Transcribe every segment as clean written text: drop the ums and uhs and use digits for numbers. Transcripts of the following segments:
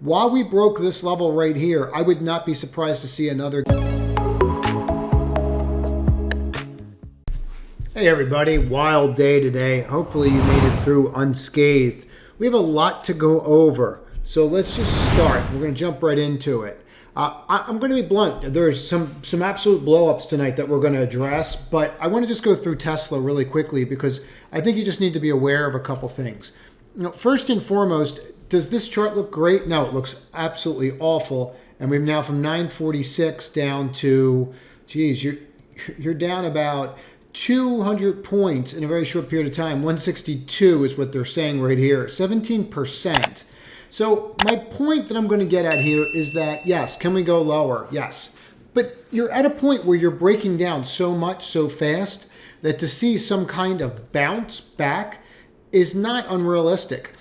while we broke this level right here, I would not be surprised to see another. Hey everybody, wild day today. Hopefully you made it through unscathed. We have a lot to go over, so let's just start. We're going to jump right into it. I'm going to be blunt. There's some absolute blow-ups tonight that we're going to address, but I want to just go through Tesla really quickly because I think you just need to be aware of a couple things. First and foremost, does this chart look great? No, it looks absolutely awful. And we've now from 946 down to, geez, you're down about 200 points in a very short period of time. 162 is what they're saying right here, 17%. So my point that I'm going to get at here is that, yes, can we go lower? Yes. But you're at a point where you're breaking down so much so fast that to see some kind of bounce back is not unrealistic.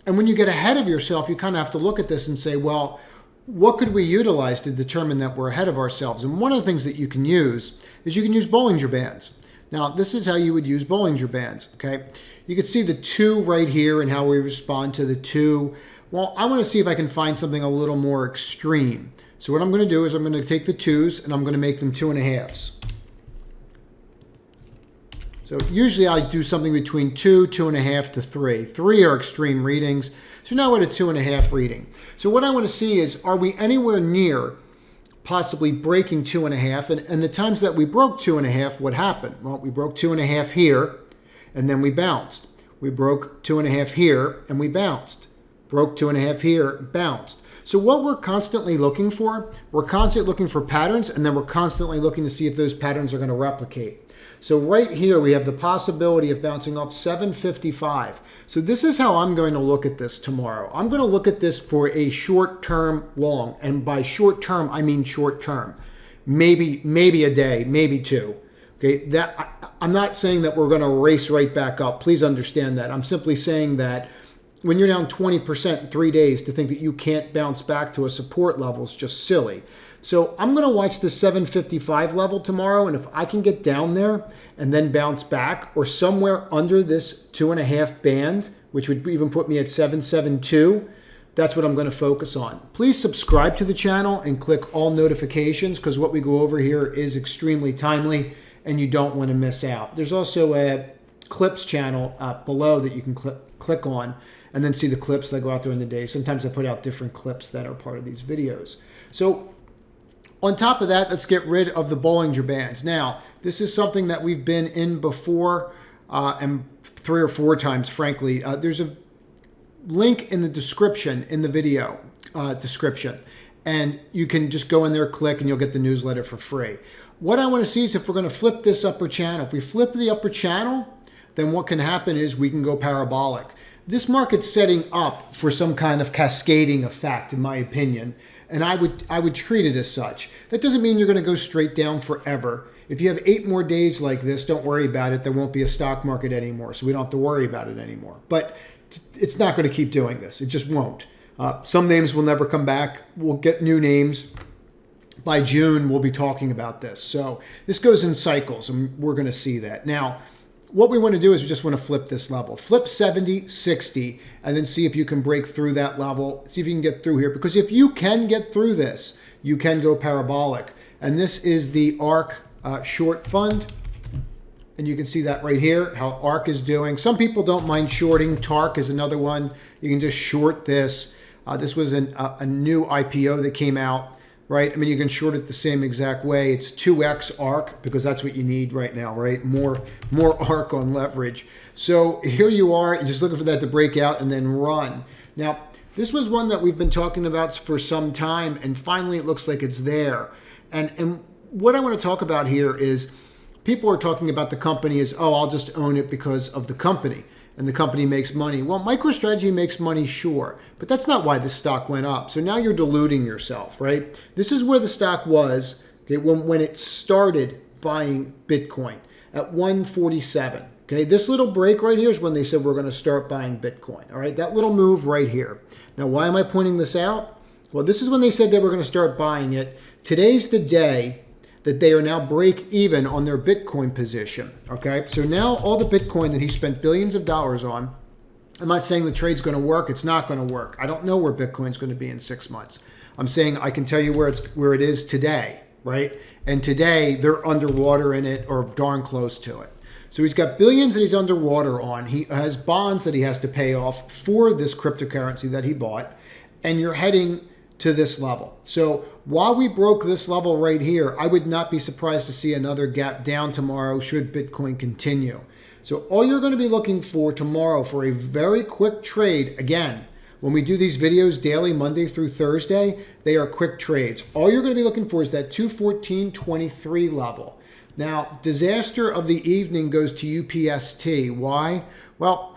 And when you get ahead of yourself, you kind of have to look at this and say, well, what could we utilize to determine that we're ahead of ourselves? And one of the things that you can use is you can use Bollinger Bands. Now, this is how you would use Bollinger Bands, okay? You can see the 2 right here and how we respond to the 2. Well, I want to see if I can find something a little more extreme. So what I'm going to do is I'm going to take the 2s and I'm going to make them 2.5s. So usually I do something between 2, 2.5 to 3. 3 are extreme readings. So now we're at a 2.5 reading. So what I want to see is, are we anywhere near possibly breaking 2.5? And the times that we broke 2.5, what happened? Well, we broke 2.5 here and then we bounced. We broke 2.5 here and we bounced. Broke 2.5 here, bounced. So what we're constantly looking for, we're constantly looking for patterns, and then we're constantly looking to see if those patterns are going to replicate. So right here, we have the possibility of bouncing off 755. So this is how I'm going to look at this tomorrow. I'm going to look at this for a short-term long. And by short-term, I mean short-term. Maybe a day, maybe 2. Okay, I'm not saying that we're going to race right back up. Please understand that. I'm simply saying that when you're down 20% in 3 days, to think that you can't bounce back to a support level is just silly. So I'm going to watch the 755 level tomorrow, and if I can get down there and then bounce back or somewhere under this 2.5 band, which would even put me at 772, that's what I'm going to focus on. Please subscribe to the channel and click all notifications because what we go over here is extremely timely and you don't want to miss out. There's also a clips channel below that you can click on and then see the clips that go out during the day. Sometimes I put out different clips that are part of these videos. So on top of that, let's get rid of the Bollinger Bands. Now, this is something that we've been in before and 3 or 4 times, frankly. There's a link in the description, in the video description, and you can just go in there, click, and you'll get the newsletter for free. What I want to see is if we're going to flip this upper channel. If we flip the upper channel, then what can happen is we can go parabolic. This market's setting up for some kind of cascading effect, in my opinion, and I would treat it as such. That doesn't mean you're going to go straight down forever. If you have 8 more days like this, don't worry about it. There won't be a stock market anymore, so we don't have to worry about it anymore. But it's not going to keep doing this. It just won't. Some names will never come back. We'll get new names. By June, we'll be talking about this. So this goes in cycles, and we're going to see that. Now, what we want to do is we just want to flip this level. Flip 70, 60, and then see if you can break through that level. See if you can get through here. Because if you can get through this, you can go parabolic. And this is the ARK short fund. And you can see that right here, how ARK is doing. Some people don't mind shorting. TARK is another one. You can just short this. This was a new IPO that came out. Right? I mean, you can short it the same exact way. It's 2x ARK because that's what you need right now, right? More ARK on leverage. So here you are, you're just looking for that to break out and then run. Now, this was one that we've been talking about for some time, and finally it looks like it's there. And what I want to talk about here is people are talking about the company as, oh, I'll just own it because of the company. And the company makes money. Well, MicroStrategy makes money, sure, but that's not why this stock went up. So now you're deluding yourself, right? This is where the stock was, okay, when it started buying Bitcoin at 147. Okay, this little break right here is when they said we're going to start buying Bitcoin. All right, that little move right here. Now, why am I pointing this out? Well, this is when they said they were going to start buying it. Today's the day that they are now break even on their Bitcoin position. Okay, so now all the Bitcoin that he spent billions of dollars on, I'm not saying the trade's going to work. It's not going to work. I don't know where Bitcoin's going to be in 6 months. I'm saying I can tell you where it is today, right? And today they're underwater in it or darn close to it. So he's got billions that he's underwater on. He has bonds that he has to pay off for this cryptocurrency that he bought. And you're heading to this level. So while we broke this level right here, I would not be surprised to see another gap down tomorrow should Bitcoin continue. So all you're going to be looking for tomorrow for a very quick trade, again, when we do these videos daily, Monday through Thursday, they are quick trades. All you're going to be looking for is that 214.23 level. Now, disaster of the evening goes to UPST. Why? Well,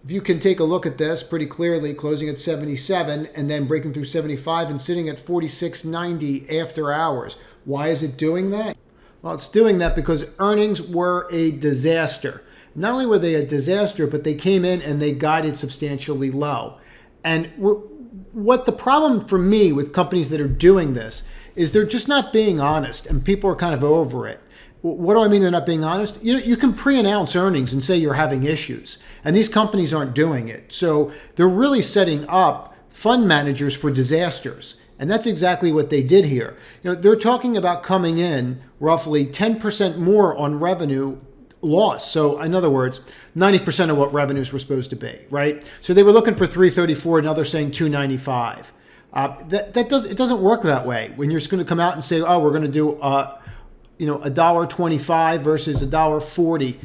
if you can take a look at this pretty clearly, closing at 77 and then breaking through 75 and sitting at 46.90 after hours. Why is it doing that? Well, it's doing that because earnings were a disaster. Not only were they a disaster, but they came in and they guided substantially low. And what the problem for me with companies that are doing this is they're just not being honest, and people are kind of over it. What do I mean they're not being honest? You can pre-announce earnings and say you're having issues, and these companies aren't doing it. So they're really setting up fund managers for disasters. And that's exactly what they did here. They're talking about coming in roughly 10% more on revenue loss. So in other words, 90% of what revenues were supposed to be, right? So they were looking for 334, now they're saying 295. It doesn't work that way. When you're just going to come out and say, oh, we're going to do $1.25 versus $1.40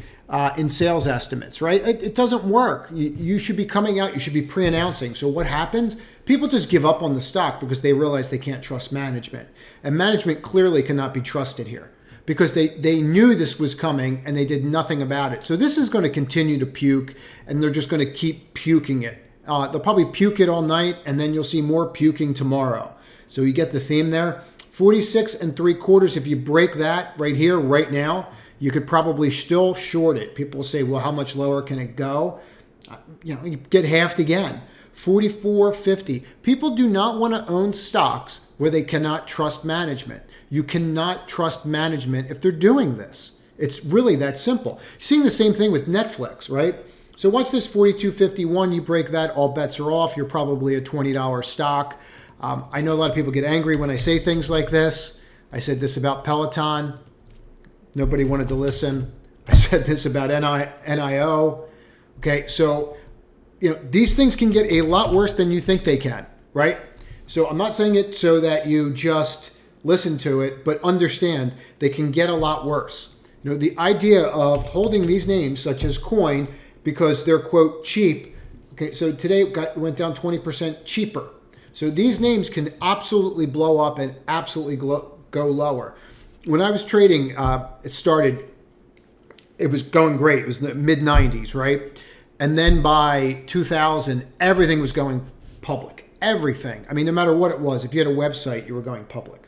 in sales estimates, right? It doesn't work. You should be coming out, you should be pre-announcing. So what happens? People just give up on the stock because they realize they can't trust management. And management clearly cannot be trusted here because they knew this was coming and they did nothing about it. So this is going to continue to puke, and they're just going to keep puking it. They'll probably puke it all night, and then you'll see more puking tomorrow. So you get the theme there. 46.75, if you break that right here, right now, you could probably still short it. People say, well, how much lower can it go? You get halved again. 44.50. People do not want to own stocks where they cannot trust management. You cannot trust management if they're doing this. It's really that simple. You're seeing the same thing with Netflix, right? So watch this 42.51. You break that, all bets are off. You're probably a $20 stock. I know a lot of people get angry when I say things like this. I said this about Peloton. Nobody wanted to listen. I said this about NIO. Okay, so these things can get a lot worse than you think they can, right? So I'm not saying it so that you just listen to it, but understand they can get a lot worse. The idea of holding these names such as Coin because they're, quote, cheap. Okay, so today it went down 20% cheaper. So these names can absolutely blow up and absolutely go lower. When I was trading, it was going great. It was the mid-90s, right? And then by 2000, everything was going public. Everything. I mean, no matter what it was, if you had a website, you were going public.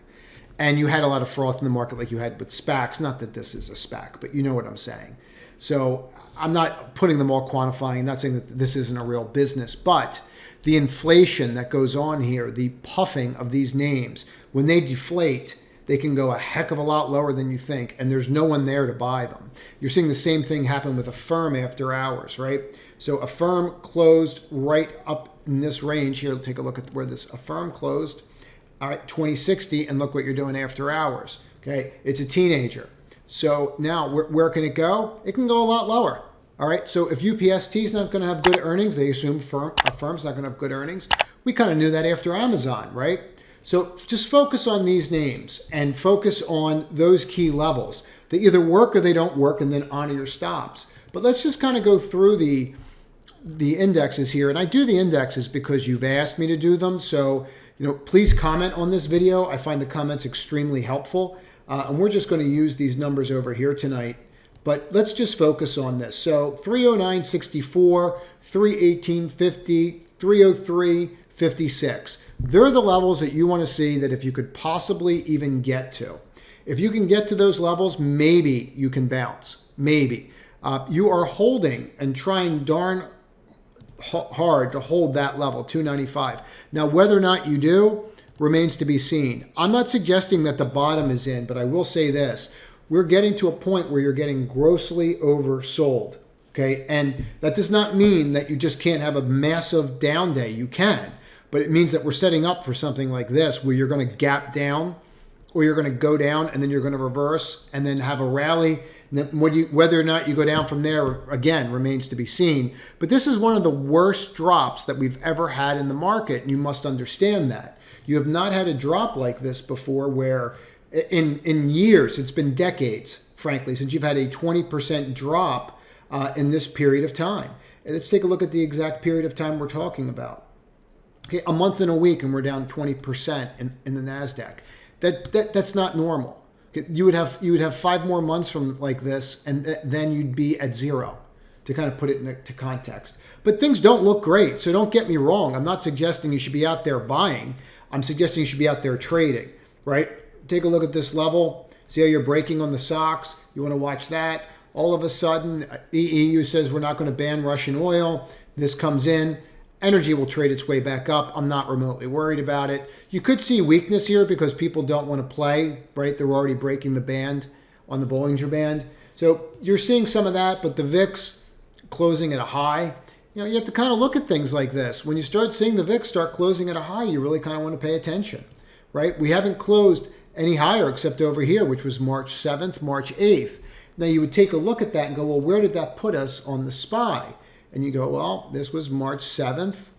And you had a lot of froth in the market like you had with SPACs. Not that this is a SPAC, but you know what I'm saying. So I'm not putting them all quantifying, not saying that this isn't a real business, but the inflation that goes on here, the puffing of these names, when they deflate, they can go a heck of a lot lower than you think, and there's no one there to buy them. You're seeing the same thing happen with Affirm after hours, right? So Affirm closed right up in this range here. Take a look at where this Affirm closed. All right, 2060, and look what you're doing after hours. Okay, it's a teenager. So now where can it go? It can go a lot lower. All right, so if UPST is not going to have good earnings, they assume Affirm's not going to have good earnings. We kind of knew that after Amazon, right? So just focus on these names and focus on those key levels. They either work or they don't work, and then honor your stops. But let's just kind of go through the indexes here. And I do the indexes because you've asked me to do them. So, please comment on this video. I find the comments extremely helpful. And we're just going to use these numbers over here tonight. But let's just focus on this. So 309.64, 318.50, 303.56. They're the levels that you want to see that if you could possibly even get to. If you can get to those levels, maybe you can bounce. Maybe. You are holding and trying darn hard to hold that level, 295. Now, whether or not you do remains to be seen. I'm not suggesting that the bottom is in, but I will say this. We're getting to a point where you're getting grossly oversold. Okay, and that does not mean that you just can't have a massive down day. You can, but it means that we're setting up for something like this where you're going to gap down, or you're going to go down and then you're going to reverse and then have a rally. Whether or not you go down from there, again, remains to be seen. But this is one of the worst drops that we've ever had in the market, and you must understand that. You have not had a drop like this before where in years, it's been decades, frankly, since you've had a 20% drop in this period of time. And let's take a look at the exact period of time we're talking about. Okay, a month and a week, and we're down 20% in the NASDAQ. That's not normal. Okay, you would have 5 more months from like this, and then you'd be at zero, to kind of put it into context. But things don't look great, so don't get me wrong. I'm not suggesting you should be out there buying. I'm suggesting you should be out there trading, right? Take a look at this level. See how you're breaking on the socks? You want to watch that. All of a sudden, the EU says we're not going to ban Russian oil. This comes in. Energy will trade its way back up. I'm not remotely worried about it. You could see weakness here because people don't want to play, right? They're already breaking the band on the Bollinger Band. So you're seeing some of that, but the VIX closing at a high. You know, you have to kind of look at things like this. When you start seeing the VIX start closing at a high, you really kind of want to pay attention, right? We haven't closed any higher except over here, which was March 7th, March 8th. Now you would take a look at that and go, well, where did that put us on the SPY? And you go, well, this was March 7th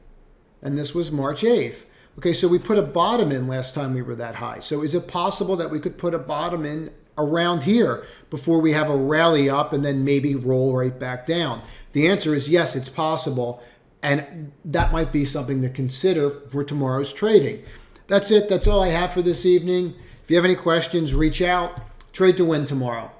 and this was March 8th. Okay, so we put a bottom in last time we were that high. So is it possible that we could put a bottom in around here before we have a rally up and then maybe roll right back down? The answer is yes, it's possible. And that might be something to consider for tomorrow's trading. That's it. That's all I have for this evening. If you have any questions, reach out. Trade to win tomorrow.